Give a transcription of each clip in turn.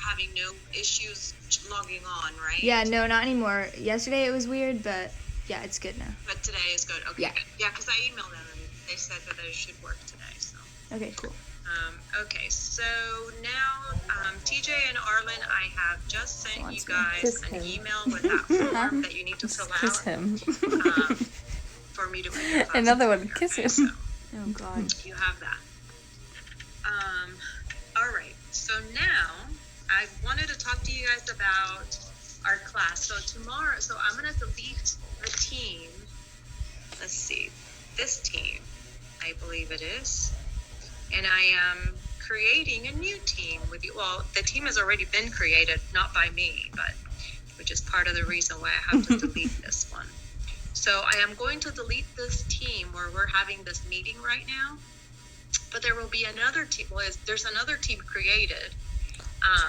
having no issues logging on, right? Yeah, no, not anymore. Yesterday it was weird, but yeah, it's good now. But today is good. Okay, Yeah. good. Yeah, because I emailed them and they said that it should work today. So. Okay, cool. Okay, so now TJ and Arlen, I have just sent you guys an email with that form that you need to fill out. Kiss him. For me to put your class Another one, here, kiss okay? him. So, Oh God. you have that. All right. So now I wanted to talk to you guys about our class. So tomorrow, so I'm gonna delete the team. Let's see, this team, I believe it is, and I am creating a new team with you. Well, the team has already been created, not by me, but which is part of the reason why I have to delete this one. So I am going to delete this team where we're having this meeting right now, but there will be another team. Well, there's another team created.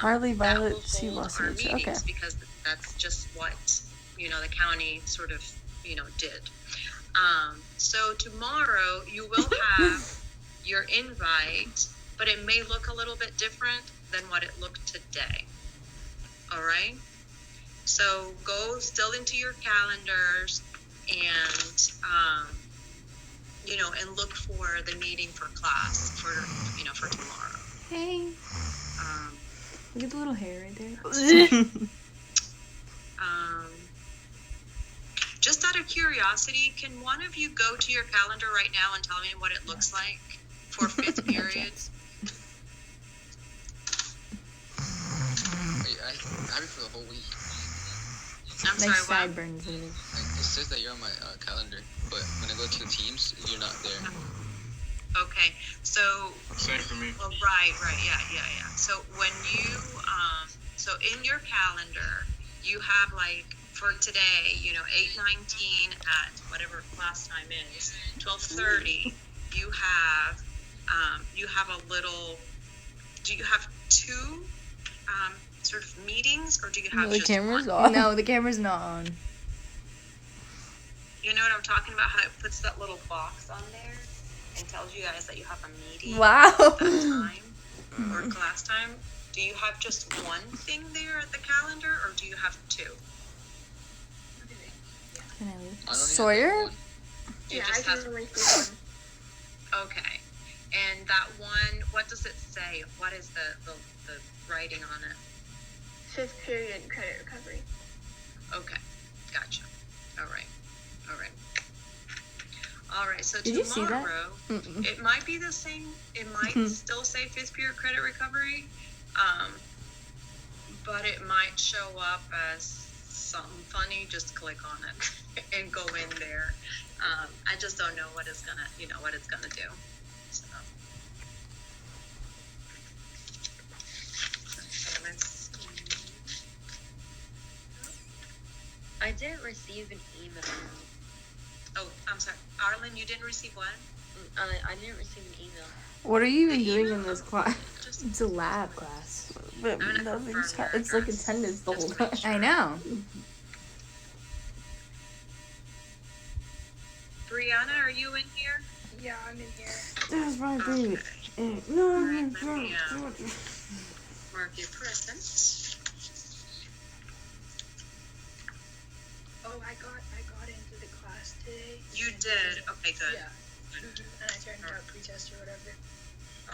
Charlie, that will Violet, Sue, hold Los our Angeles. meetings Okay. because that's just what the county sort of did. So tomorrow you will have your invite, but it may look a little bit different than what it looked today. All right. So go still into your calendars and and look for the meeting for class for tomorrow. Hey. Look at the little hair right there. Just out of curiosity, can one of you go to your calendar right now and tell me what it looks like for 5th period? I have it for the whole week. I'm Nice sorry, what? sideburns. It says that you're on my calendar, but when I go to the teams, you're not there. Okay, so Same for me. well, right, yeah. So when you so in your calendar, you have like for today, 8:19 at whatever class time is, 12:30. You have a little. Do you have two sort of meetings, or do you have The just camera's one? off. No, the camera's not on. You know what I'm talking about? How it puts that little box on there and tells you guys that you have a meeting Wow. at that time or class time. Do you have just one thing there at the calendar, or do you have two? Can I leave? I only Sawyer? have one. You Yeah, just I have can only see one. okay. And that one, what does it say? What is the writing on it? 5th period credit recovery. Okay, gotcha. All right. So Did you see that? tomorrow, Mm-mm. it might be the same. It might still say 5th period credit recovery, but it might show up as something funny. Just click on it and go in there. I just don't know what it's gonna do. So. Okay, let's see. I didn't receive an email. Oh, I'm sorry. Arlen, you didn't receive what? I didn't receive an email. What are you even The doing email? in this class? Just It's a lab class. But I'm gonna nothing's confirm your it's like address, attendance the just whole to make time. sure. I know. Brianna, are you in here? Yeah, I'm in here. That's my Okay. baby. Alright, let me mark you present. Oh, I got into the class today. You did. Okay, good. Yeah. And I turned out pretest or whatever.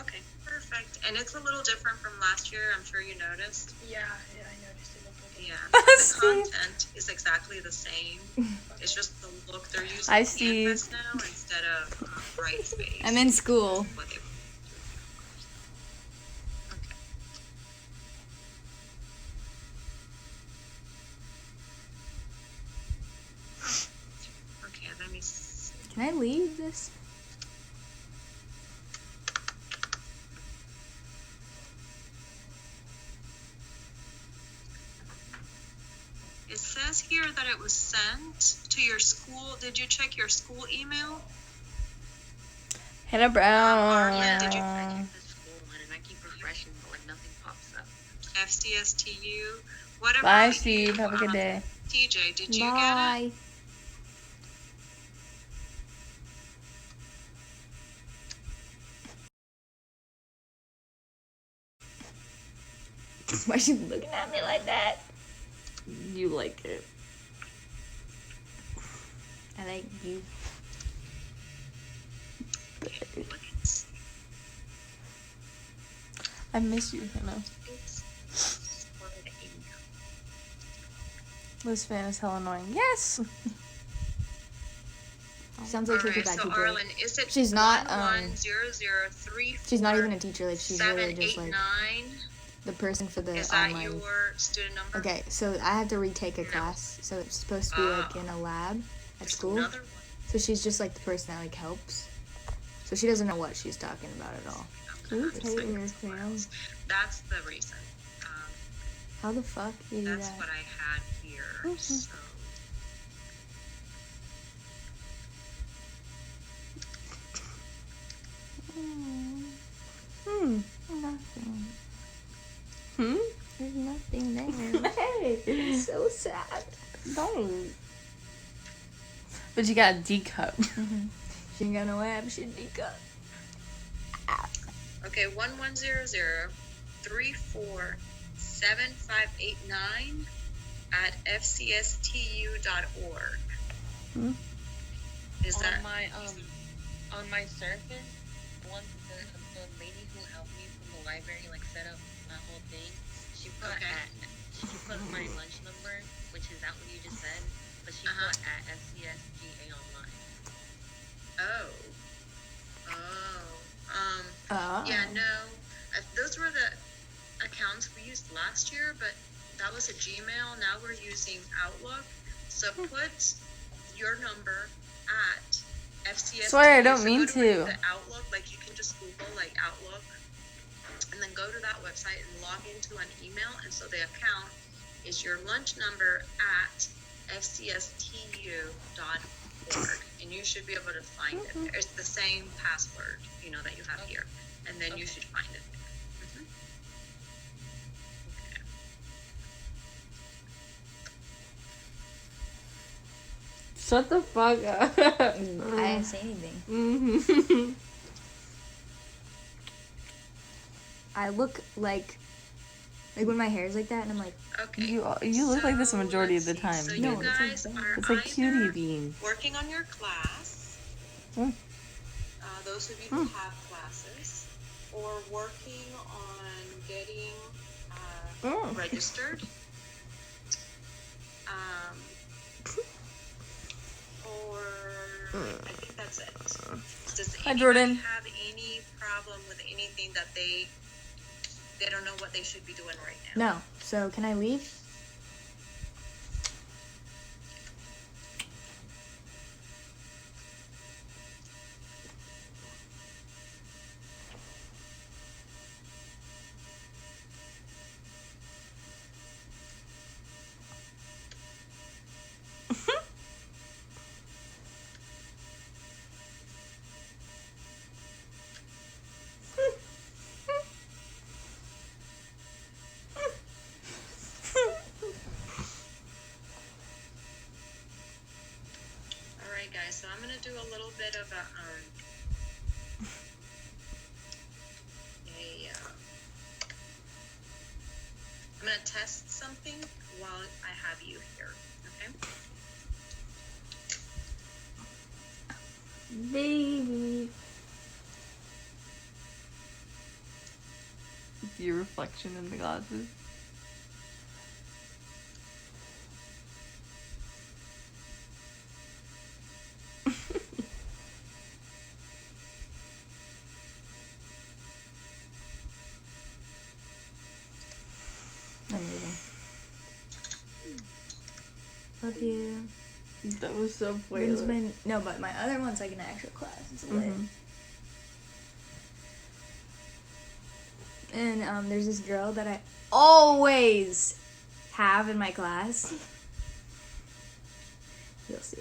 Okay, perfect. And it's a little different from last year. I'm sure you noticed. Yeah, I noticed it looked like Yeah. Steve. The content is exactly the same. It's just the look they're using. Hi, Steve. Canvas now instead of Brightspace. I'm in school. What they- Okay. Okay, let me see. Can I leave this? It says here that it was sent to your school. Did you check your school email? Hannah Arlen, did you I Brown. check the school one and I keep refreshing, but like nothing pops up. FCSTU. What about Bye, you, Steve. Have a good day. TJ, did you get it? Bye. Why is she looking at me like that? You like it. I like you. I miss you, Hannah. This fan is hella annoying. Yes! Sounds like Alright, she's a bad so teacher. Arlen, is it She's not, 110034? She's not even a teacher. Like, she's really just like 789? the person for the Is that online. your student number? Okay, so I have to retake a No. class. So it's supposed to be like in a lab at There's school. another one. So she's just like the person that like helps. So she doesn't know what she's talking about at all. Ooh, I'm Taylor, gonna fam. That's the reason. How the fuck do you do That's that? what I had here. Mhm. So Nothing. Hmm? There's nothing there. Hey! It's so sad. Don't. But you got a D cup. She ain't got no abs. She D cup. okay, 1100347589 at fcstu.org. Hmm? Is that On my Surface, the lady who helped me from the library like set up my whole thing. She put Okay. she put my lunch number, which is that what you just said, but she Uh-huh. put at FCSGA online. Oh. Oh. Yeah, no. Those were the accounts we used last year, but that was a Gmail. Now we're using Outlook. So put your number at FCS. Sorry, I don't so mean go to. The Outlook, like you can just Google like Outlook, and then go to that website and log into an email. And so the account is your lunch number at fcstu.org, and you should be able to find it there. It's the same password, that you have here, and then you should find it there. Shut the fuck up. I didn't say anything. Mm-hmm. I look like when my hair is like that, and I'm like, Okay. You look like this a majority of the let's see. time. So No, you it's like guys that. are It's like cutie either bean. working on your class, Hmm. those of you who have classes, or working on getting registered, or I think that's it. Does Hi, anybody Jordan. have any problem with anything that they don't know what they should be doing right now? no. So can I leave? Alright guys, so I'm gonna do a little bit of I'm gonna test something while I have you here, okay? Baby. Your reflection in the glasses. I'm leaving. Love you. That was so When's pointless. no, but my other one's like an actual class. It's lit. Mhm. And there's this girl that I always have in my class. You'll see.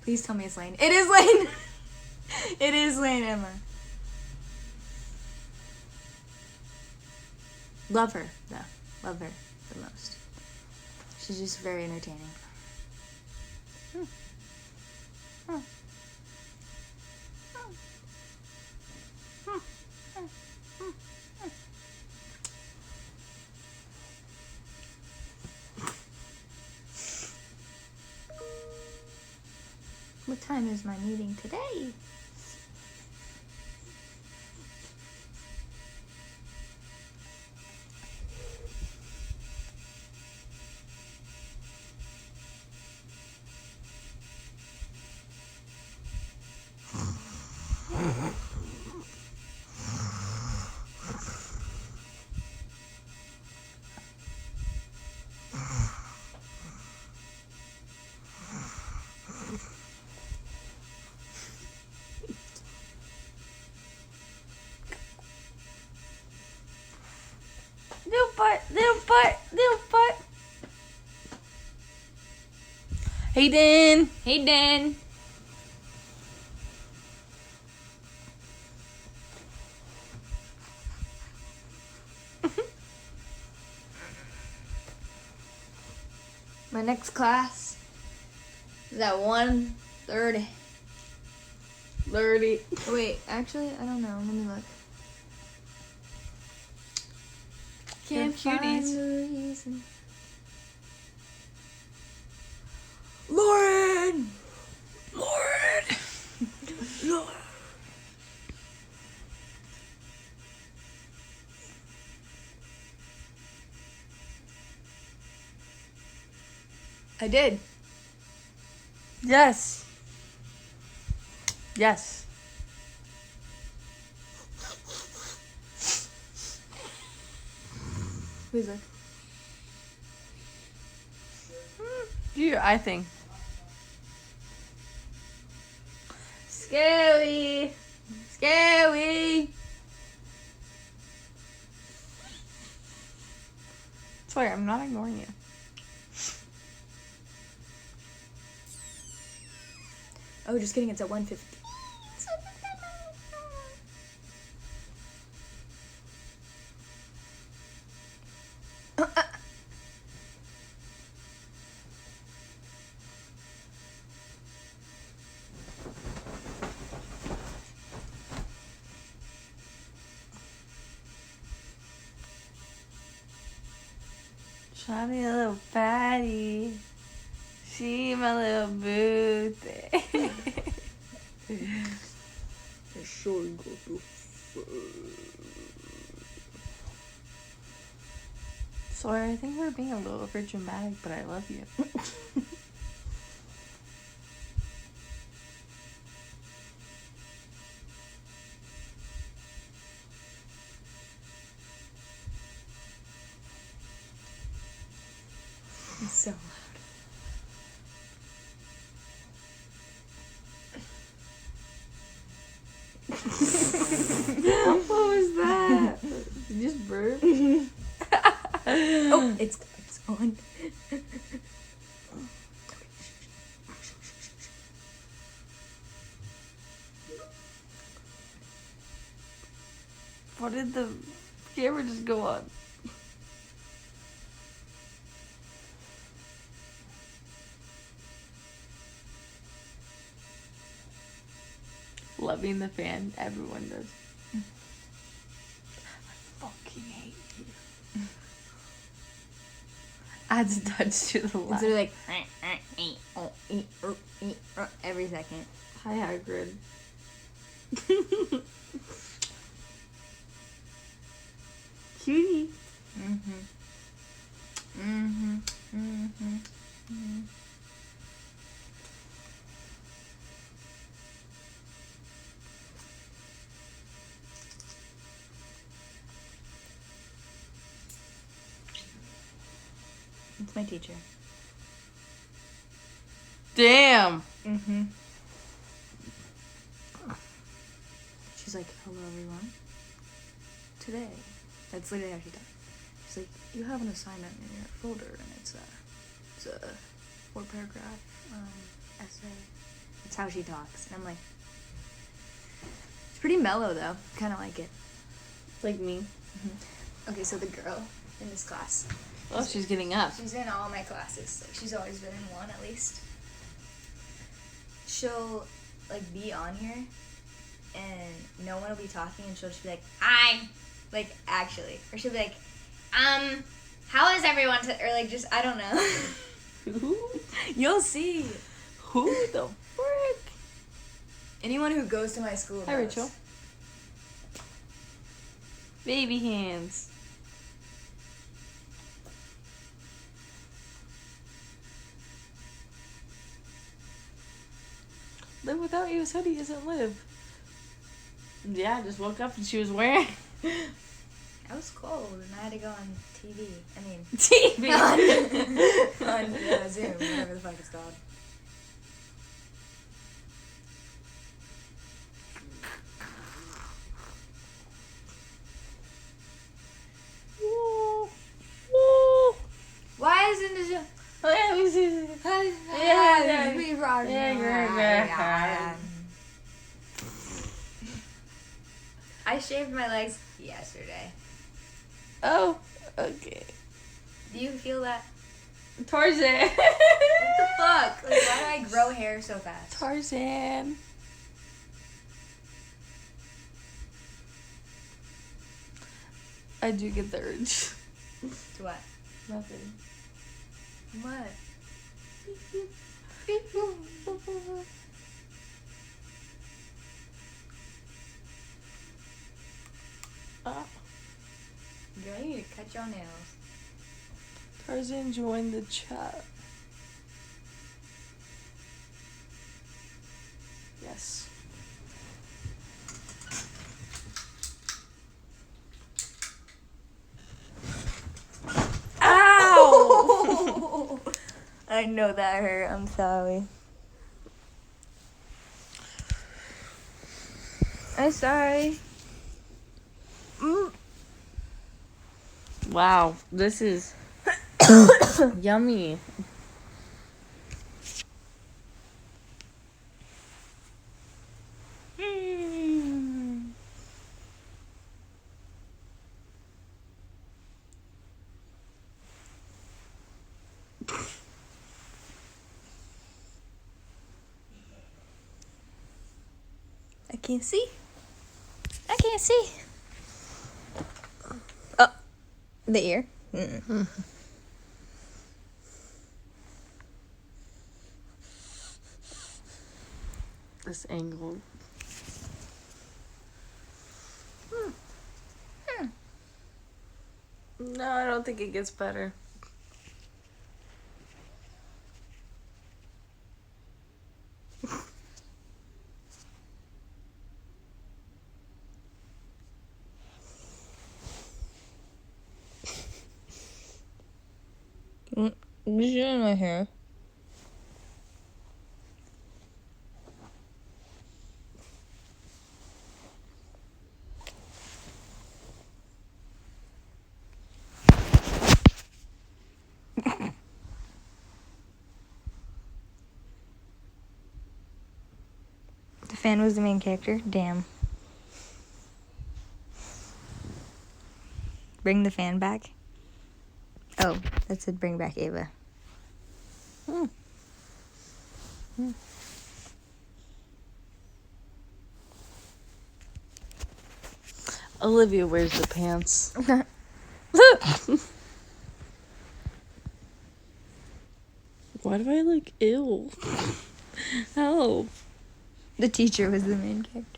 Please tell me it's Lane. It is Lane! It is Lane, Emma. Love her, though. Love her the most. She's just very entertaining. What time is my meeting today? Little butt. Hayden. Hayden. My next class is at 1:30. 30. Wait, actually, I don't know. Let me look. Can't find cuties. the reason. Lauren! I did. Yes. Yes. Who's that? Do your eye thing. Scary. Scary. Sawyer, I'm not ignoring you. Oh, just kidding. It's at 1:50. Shawty, a little fatty. She my little booty. Sorry, I think we're being a little over dramatic, but I love you. It's so loud. What was that? You just burp? Oh, it's on. What did the camera just go on? Loving the fan, everyone does. I fucking hate you. Adds a touch to the It's laugh. literally like every second. Hi, Hagrid. Cutie. It's my teacher. Damn. She's like, hello everyone. Today, that's literally how she talks. She's like, you have an assignment in your folder, and it's a 4-paragraph essay. That's how she talks. And I'm like, it's pretty mellow though. Kind of like it. Like me. Okay, so the girl in this class, Oh, she's getting up. she's in all my classes. Like, she's always been in one at least. She'll, like, be on here, and no one will be talking, and she'll just be like, hi. Like, actually. Or she'll be like, how is everyone? Or, like, just, I don't know. Who? You'll see. Who the frick? Anyone who goes to my school knows. Hi, Rachel. Baby hands. Live without you, hoodie doesn't live. Yeah, I just woke up and she was wearing. I was cold, and I had to go on TV. I mean, TV. on Zoom, whatever the fuck it's called. Woo. Woo. Why isn't this? Oh, yeah, we see. Yeah. I shaved my legs yesterday. Oh, okay. Do you feel that? Tarzan. What the fuck? Like, why do I grow hair so fast? Tarzan. I do get the urge. To what? Nothing. What? Ah, Girl, you need to cut your nails. Tarzan joined the chat. Yes. Ow! I know that hurt. I'm sorry. I'm sorry. Wow, this is yummy. I can't see. I can't see. Oh, the ear. Mm-mm. This angle. No, I don't think it gets better. What's in my hair? The fan was the main character? Damn. Bring the fan back? Oh, that said bring back Ava. Olivia wears the pants. Why do I look ill? Help. The teacher was the main character.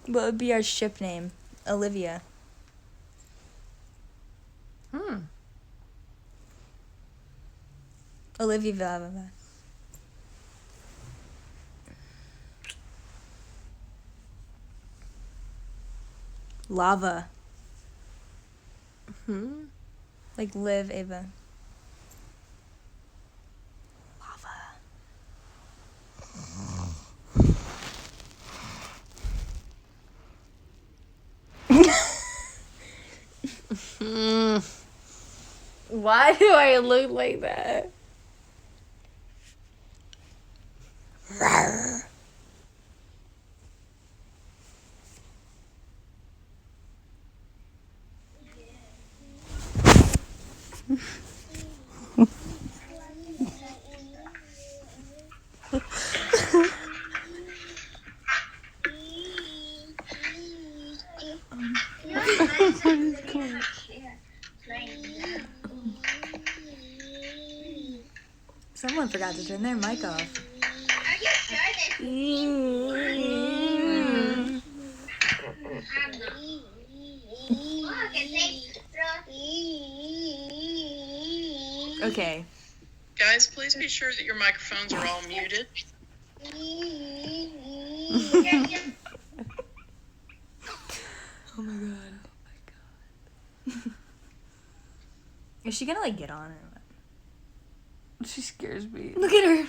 What would be our ship name? Olivia. Olivia Vava. Lava. Like live, Ava. Lava. Why do I look like that? Someone forgot to turn their mic off. Okay. Guys, please be sure that your microphones are all muted. Oh my god. Is she gonna like get on or what? She scares me. Look at her.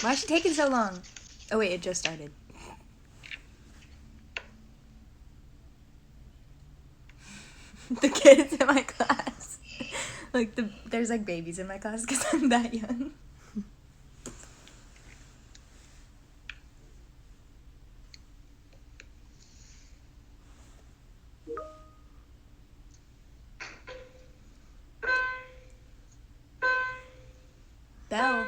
Why is she taking so long? Oh wait, it just started. The kids in my class. Like there's like babies in my class because I'm that young. Belle.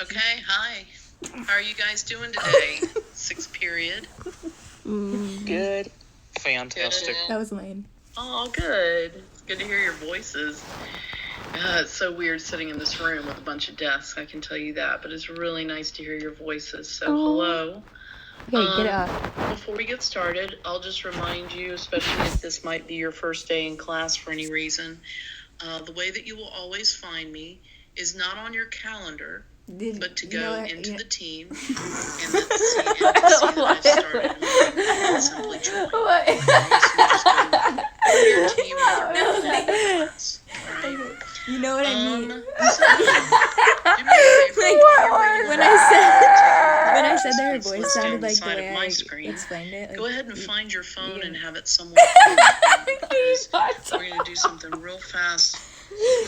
Okay, hi. How are you guys doing today? Sixth period. Good. Fantastic. That was lame. Oh, good. It's good to hear your voices. It's so weird sitting in this room with a bunch of desks, I can tell you that. But it's really nice to hear your voices. So, hello. Okay, get it up. Before we get started, I'll just remind you, especially if this might be your first day in class for any reason, the way that you will always find me is not on your calendar, but to go into the team and then see that I started with Simply Join. Your team and your class, right? You know what I mean? So, do me a favor, When I said that her voice sounded like the way I explained it. go Like, ahead and find your phone and have it somewhere. We're going to do something real fast.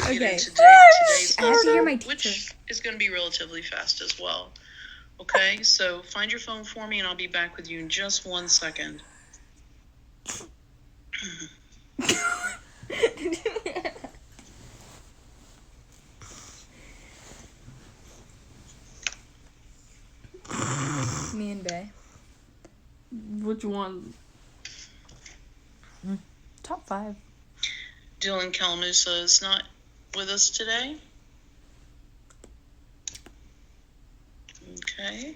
okay. Get into today's I have to hear my lesson, teacher. which is going to be relatively fast as well. Okay, so find your phone for me and I'll be back with you in just 1 second. Me and Bay. Which one? Top 5. Dylan Kalamusa is not with us today. Okay.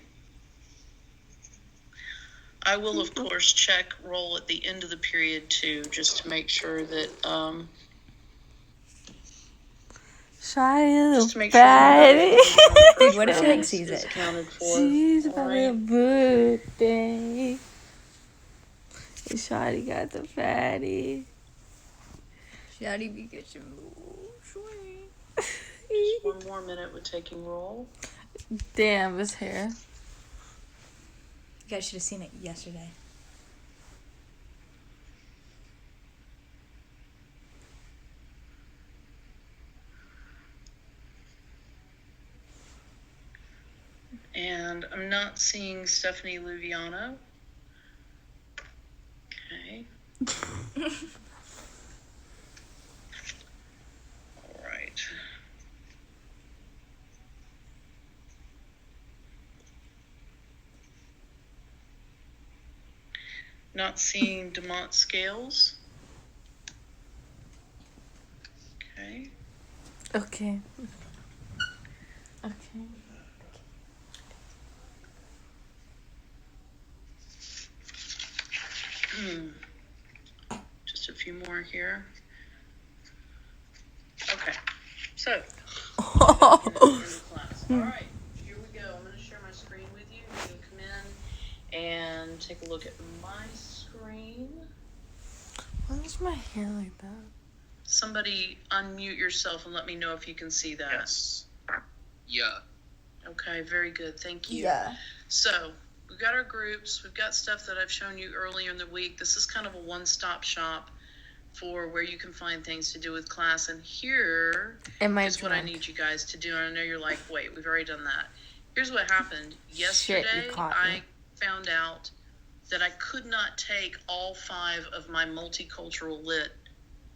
I will, of course, check roll at the end of the period, too, just to make sure that, Shawty, just to make fatty. sure Dude, what if she like sees is it? accounted for. She's All having a right. birthday. And Shawty got the fatty. Shawty be getting Just 1 more minute with taking roll. Damn, his hair. You guys should have seen it yesterday. And I'm not seeing Stephanie Luviano. Okay. All right. Not seeing Demont Scales. Okay. Okay. Okay. Just a few more here. Okay. So, in the class. All right, here we go. I'm going to share my screen with you. You can come in and take a look at my screen. Why is my hair like that? Somebody unmute yourself and let me know if you can see that. Yes. Yeah. Okay, very good. Thank you. Yeah. So we've got our groups. We've got stuff that I've shown you earlier in the week. This is kind of a one-stop shop for where you can find things to do with class. And here Am I is what I drunk? need you guys to do. And I know you're like, wait, we've already done that. Here's what happened. Yesterday, you caught me. I found out that I could not take all 5 of my multicultural lit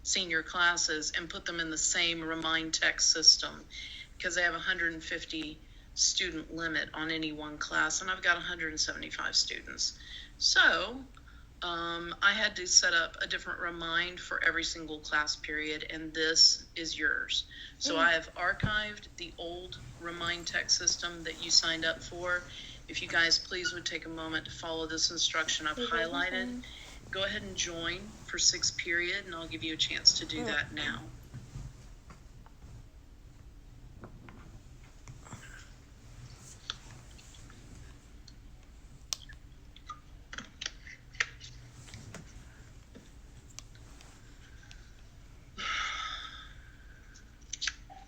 senior classes and put them in the same Remind Text system because they have 150 student limit on any one class, and I've got 175 students. So I had to set up a different Remind for every single class period, and this is yours. So I have archived the old Remind Text system that you signed up for. If you guys please would take a moment to follow this instruction I've highlighted. Go ahead and join for 6th period, and I'll give you a chance to do that now.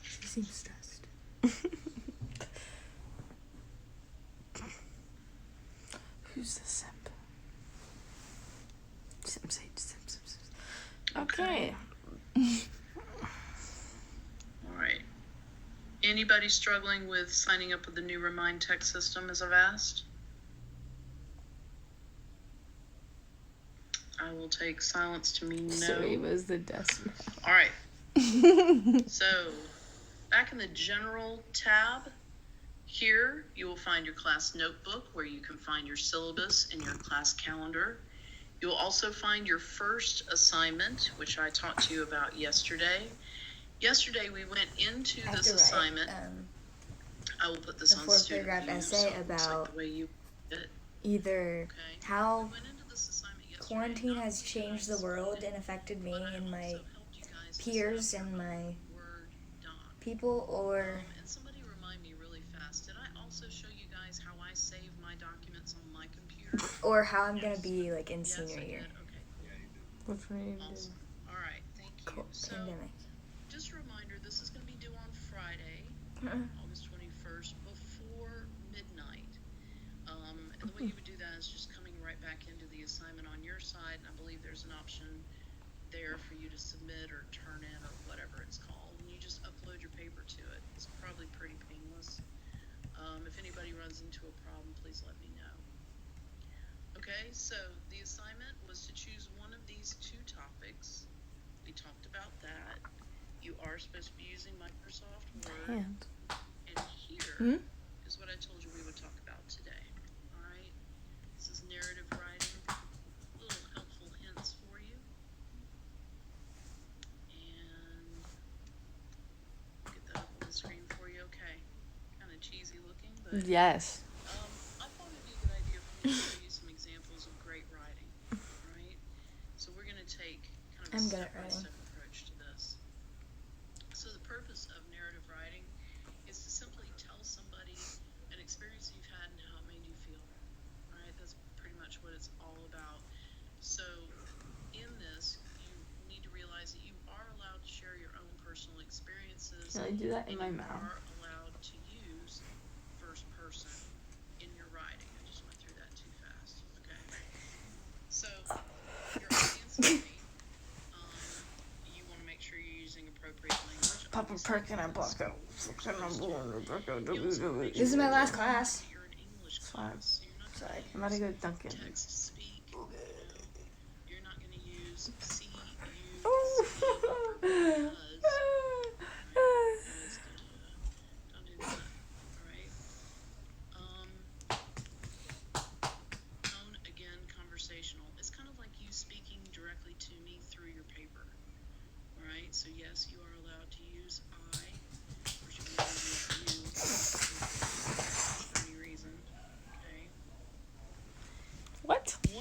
She seems stressed. Who's the simp? Simp. Okay. Okay. All right. Anybody struggling with signing up with the new Remind Text system, as I've asked? I will take silence to mean no. So he was the desk. All right. So, back in the General tab, here you will find your class notebook where you can find your syllabus and your class calendar. You'll also find your first assignment, which I talked to you about yesterday. Yesterday we went into I have this to write, assignment. I will put this a on 4-paragraph student view, essay so it looks like about the way you did it. either Okay. how We went into this assignment yesterday, quarantine not has with you changed guys, the world and affected me but I and my also helped you guys to peers set up and your my own Word doc. people, or And somebody remind me really fast, did I also show you guys how I save my documents on my computer? how I'm gonna be like in Yes, senior I year. did. Okay, cool. Which one are you doing? Awesome. All right, thank you. Cool. So, Pandemic. just a reminder, this is going to be due on Friday, August 21st, before midnight. And the way you would do that is just coming right back into the assignment on your side, and I believe there's an option there for you to submit or turn in or whatever it's called, and you just upload your paper to it. It's probably pretty painless. If anybody runs into a problem, please let me know. Okay, so the assignment was to choose one of these 2 topics. We talked about that. You are supposed to be using Microsoft Word. Hand. And here is what I told you we would talk about today. All right? This is narrative writing. Little helpful hints for you. And get that up on the screen for you. Okay. Kind of cheesy looking, but Yes. I thought it'd be a good idea for me to show you some examples of great writing. All right? So we're going to take kind of a I'm good at step-by-step approach to this. So the purpose of narrative writing is to simply tell somebody an experience you've had and how it made you feel. All right? That's pretty much what it's all about. So in this, you need to realize that you are allowed to share your own personal experiences. Can I do that in and my you mouth? are allowed to use first person in your writing. I just went through that too fast. Okay. So your audience is me. You want to make sure you're using appropriate language. Papa Perk and I blocked out. This is my last class. You're an English Fine. class, so you're not Sorry. I'm about to go Dunkin'. text speak. You're not going to use see, you, Oh. does. Don't do that. All right. Tone again, conversational. It's kind of like you speaking directly to me through your paper. All right. So yes, you are allowed to use I. Or should we use you? For any reason. Okay. What? One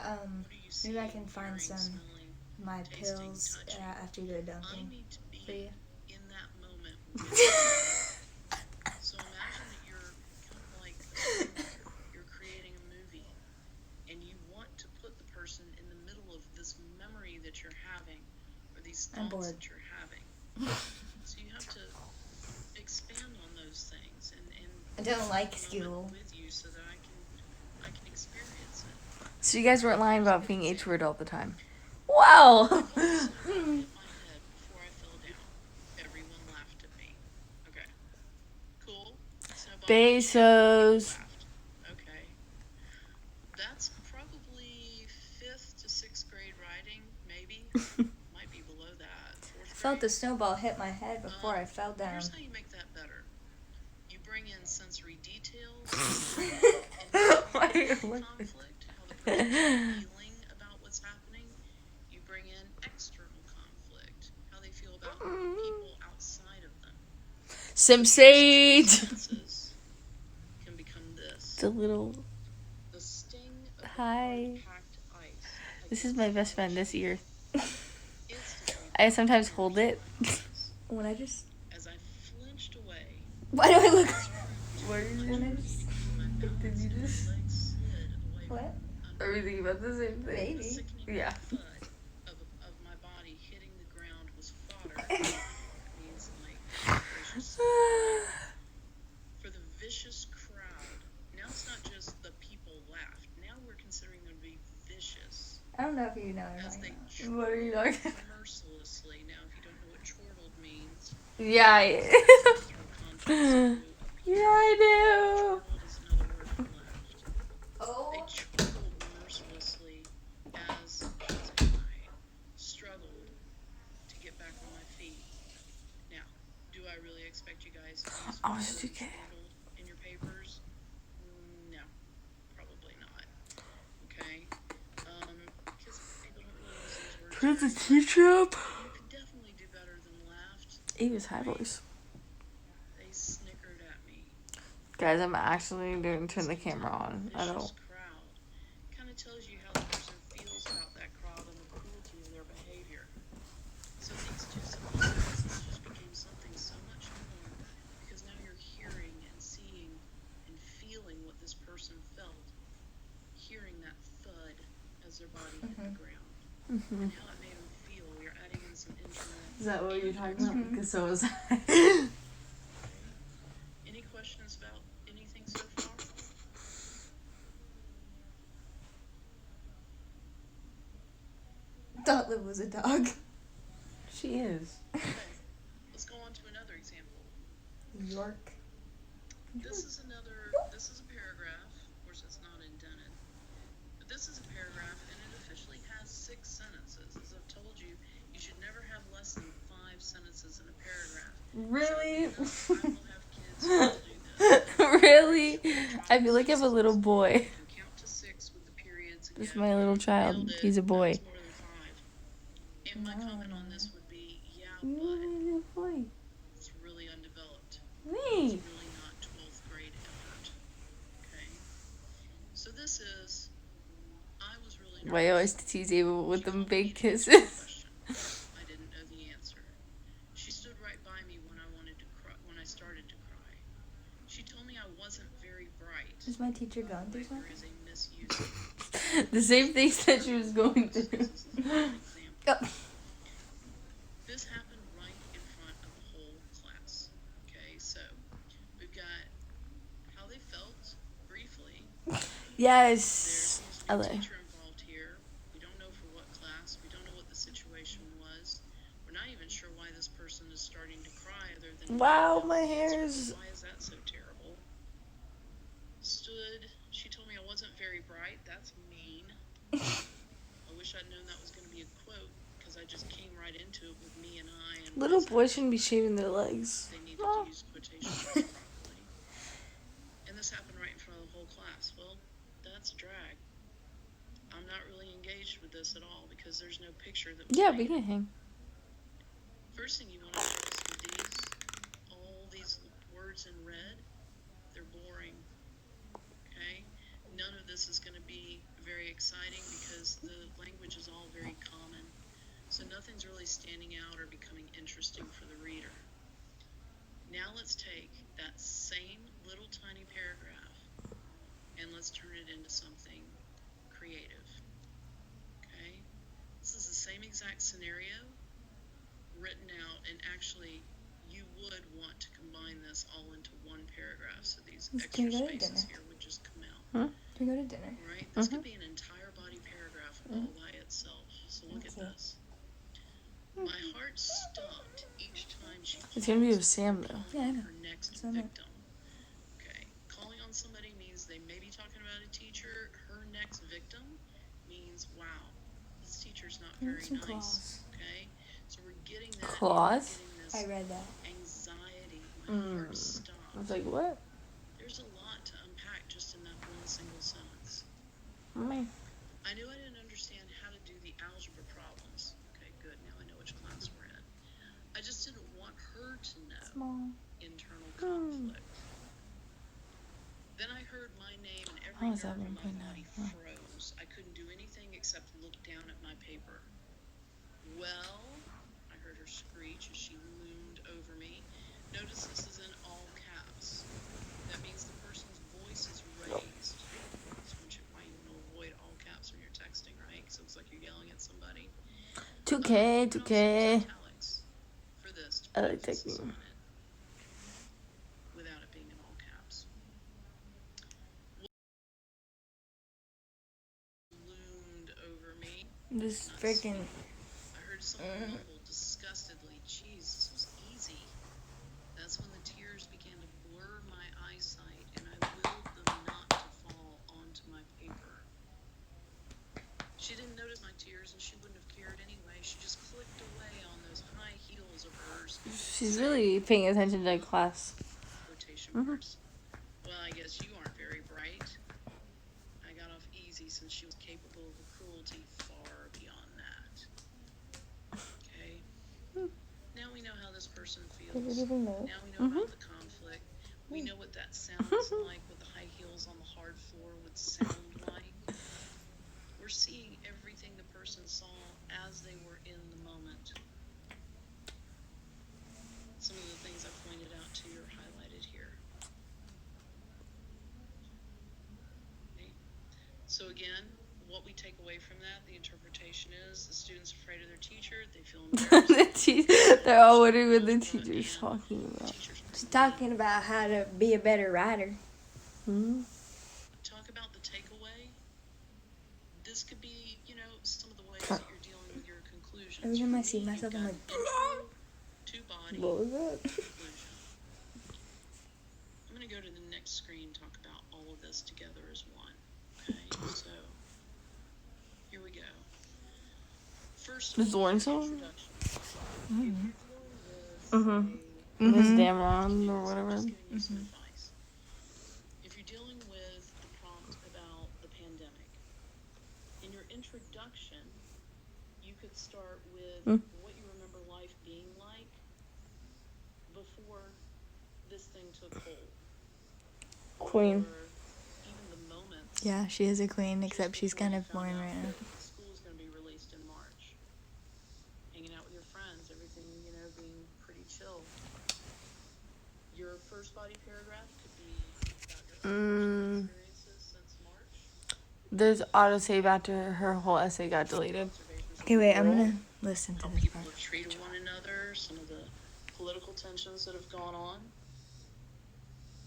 What are you seeing, maybe I can find hearing, some smelling, my tasting, pills touching? after the I dunking need to be for you. in that moment with you. So imagine that you're kind of like a filmmaker. You're creating a movie, and you want to put the person in the middle of this memory that you're having, or these I'm thoughts bored. that you're having. So you have to expand on those things and I don't like moment school. with you so that I can experience it. So you guys weren't lying about being H-word all the time. Wow. If I hit my head before I fell down, everyone laughed at me. Okay. Cool. Snowball. Bezos. Laughed. Okay. That's probably 5th to 6th grade riding, maybe. Might be below that. 4th I felt the grade. snowball hit my head before I fell down. Here's how you make that better. You bring in sensory details, Why are you conflict, how the person is feeling about what's happening. You bring in external conflict, how they feel about people outside of them. Simsage. Senses can become this. The little. The sting of Hi. packed ice. This is my best friend this year. Instantly I sometimes hold it. When I just... as I flinched away, Why do I look... What? When I just... Did you just? legs slid away What? Are we thinking about the same thing? Maybe. The sickening Yeah. thud of my body hitting the ground was fodder. Means like gracious. For the vicious crowd. Now it's not just the people laughed. Now we're considering them to be vicious. I don't know if you know what I'm As talking they about. What are you talking about? mercilessly. Now if you don't know what chortled means, Yeah. Yeah, I do. chortled is another word for laughed. Oh. They chortled mercilessly as I struggled to get back on my feet. Now, do I really expect you guys to use I was words too good. chortled in your papers? No, probably not. Okay? Because people don't really use those words. Put the very much. teacher up. You could definitely do better than laughed. Ava's high voice. They snickered at me. Guys, I'm actually doing turn the camera on. I don't. Vicious crowd. Kind of tells you how the person feels about that crowd and the cruelty of their behavior. So these two simple sentences just became something so much more because now you're hearing and seeing and feeling what this person felt. Hearing that thud as their body hit the ground. And how it made them feel. You're adding in some internal. Is that what you're talking about? Because so was I. Any questions about anything so far? Thought Liv was a dog. She is. Okay. Let's go on to another example. York. This is a paragraph. Of course, it's not indented. But this is a paragraph, and it officially has 6 sentences. As I've told you, you should never have less than 5 sentences in a paragraph. Really? I will have kids who will do this. Really? I feel like I have a little boy. You can count to 6 with the periods. And This is go, my little child. nailed it. He's a boy. That's more than 5. And my comment on this would be, yeah, but Little boy. it's really undeveloped. Me. It's really not 12th grade effort. Okay? So this is, I was really nervous. Why I always tease Ava with She them told me big to answer kisses. the question. I didn't know the answer. She stood right by me when I wanted to cry, when I started to cry. She told me I wasn't very bright. Is my teacher gone through There something? is a misuse. The same things that she was going through. This is an example. Oh. This happened right in front of the whole class. Okay, so we've got how they felt briefly. Yes. There's LA. a teacher involved here. We don't know for what class. We don't know what the situation was. We're not even sure why this person is starting to cry other than Wow, my hair is. why is that so terrible? Stood. She told me I wasn't very bright. That's mean. I wish I'd known that was going to be a quote because I just came right into it with me and I. And Little wasn't. boys shouldn't be shaving their legs. They needed to use quotation marks properly. And this happened right in front of the whole class. Well, that's a drag. I'm not really engaged with this at all because there's no picture that was Yeah, made. we can hang. First thing you want to notice with these, all these words in red, they're boring. Okay? None of this is going to be very exciting because the language is all very common. So nothing's really standing out or becoming interesting for the reader. Now let's take that same little tiny paragraph and let's turn it into something creative. Okay? This is the same exact scenario written out, and actually you would want to combine this all into one paragraph, so these Can extra you go to spaces dinner? here would just come out. Can we go to dinner? Right? This could be an entire body paragraph all by itself. So look at this. My heart stopped each time she It's gonna be with paused Sam, before though. calling Yeah, I on know. her next So I know. victim. Okay. Calling on somebody means they may be talking about a teacher. Her next victim means, wow, this teacher's not very Some nice. claws. Okay? So we're getting that. Claws? We're getting I this read that. anxiety. My heart I stopped. was like, what? There's a lot to unpack just in that one single sentence. Me. I knew I didn't understand how to do the algebra problems. Okay, good. Now I know which class we're in. I just didn't want her to know Small. internal conflict. Then I heard my name and every How is that nerve in my 1.9? body Oh. froze. I couldn't do anything except look down at my paper. Well, I heard her screech as she loomed over me. Notice this is in all caps. That means the person's voice is raised. So why you want to avoid all caps when you're texting, right? Because it looks like you're yelling at somebody. 2K, You can also 2K. use italics for this to I put like emphasis texting. on it without it being in all caps. Loomed over me. This freaking. I heard someone mumble disgustedly, "Geez, this was easy." That's when the tears began to blur my eyesight, and I willed them not to fall onto my paper. She didn't notice my tears, and she wouldn't have cared anyway. She just clicked away on those high heels of hers. She's really paying attention to class. Quotation marks. Well, I guess you aren't very bright. I got off easy since she was capable of a cruelty far beyond that. Okay? Now we know how this person feels. Does it even move? Now we know about the conflict. We know what that sounds like, what the high heels on the hard floor would sound like. We're seeing everything the person saw as they were in the moment. Some of the things I pointed out to you are highlighted here. Okay. So again, what we take away from that, the interpretation is the student's afraid of their teacher, they feel embarrassed. They're all wondering what the teacher's talking about. She's talking about how to be a better writer. Talk about the takeaway. This could be, some of the ways that you're dealing with your conclusions. Every time I For see me, myself, you've I'm got like, intro to body, What was that? conclusion. I'm going to go to the next screen, talk about all of this together as one. Okay, so here we go. First, Is Lauren still? introduction. If you're dealing with Miss Damron or whatever. just giving you some advice. If you're dealing with the prompt about the pandemic, in your introduction, you could start with what you remember life being like before this thing took hold. Queen. Or even the moments. Yeah, she is a queen, except she's kind of boring right now. School's going to be released in March. Hanging out with your friends, everything, being pretty chill. Your first body paragraph could be about your own experiences since March. There's autosave after her whole essay got deleted. Okay, wait, I'm gonna listen to How this people part. have treated one another, some of the political tensions that have gone on.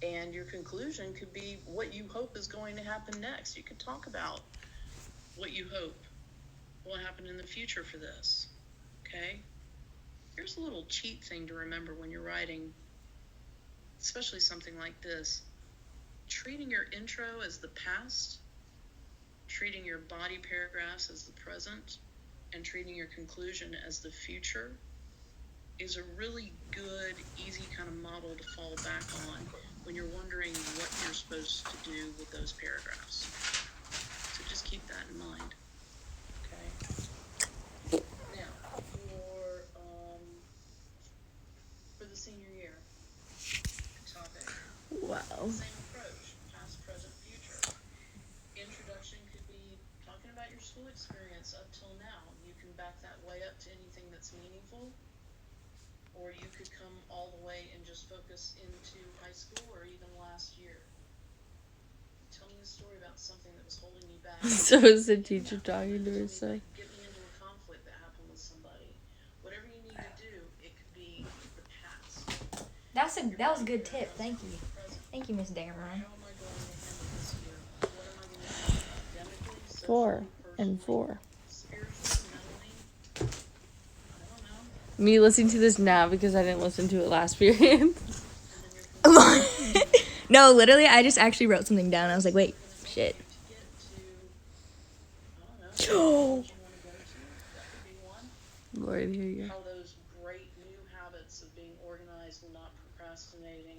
And your conclusion could be what you hope is going to happen next. You could talk about what you hope will happen in the future for this. Okay? Here's a little cheat thing to remember when you're writing, especially something like this. Treating your intro as the past, treating your body paragraphs as the present, and treating your conclusion as the future is a really good, easy kind of model to fall back on when you're wondering what you're supposed to do with those paragraphs. So just keep that in mind. Okay? Now, for the senior year topic. Wow. Same approach, past, present, future. Introduction could be experience up till now. You can back that way up to anything that's meaningful, or you could come all the way and just focus into high school or even last year. Tell me a story about something that was holding you back. So is the teacher talking to her son? Get me into a conflict that happened with somebody. Whatever you need to do, it could be the past. That was a good tip. Thank you. Thank you, Miss Dameron. How am I going to handle this year? What am I going to do academically, 4 socially, and personally, 4. spiritually, mentally? I don't know. Me listening to this now because I didn't listen to it last period. No, literally, I just actually wrote something down. I was like, wait, shit. To get to, I don't know, what you want to go to. That could be one. Lord, here you go. How those great new habits of being organized and not procrastinating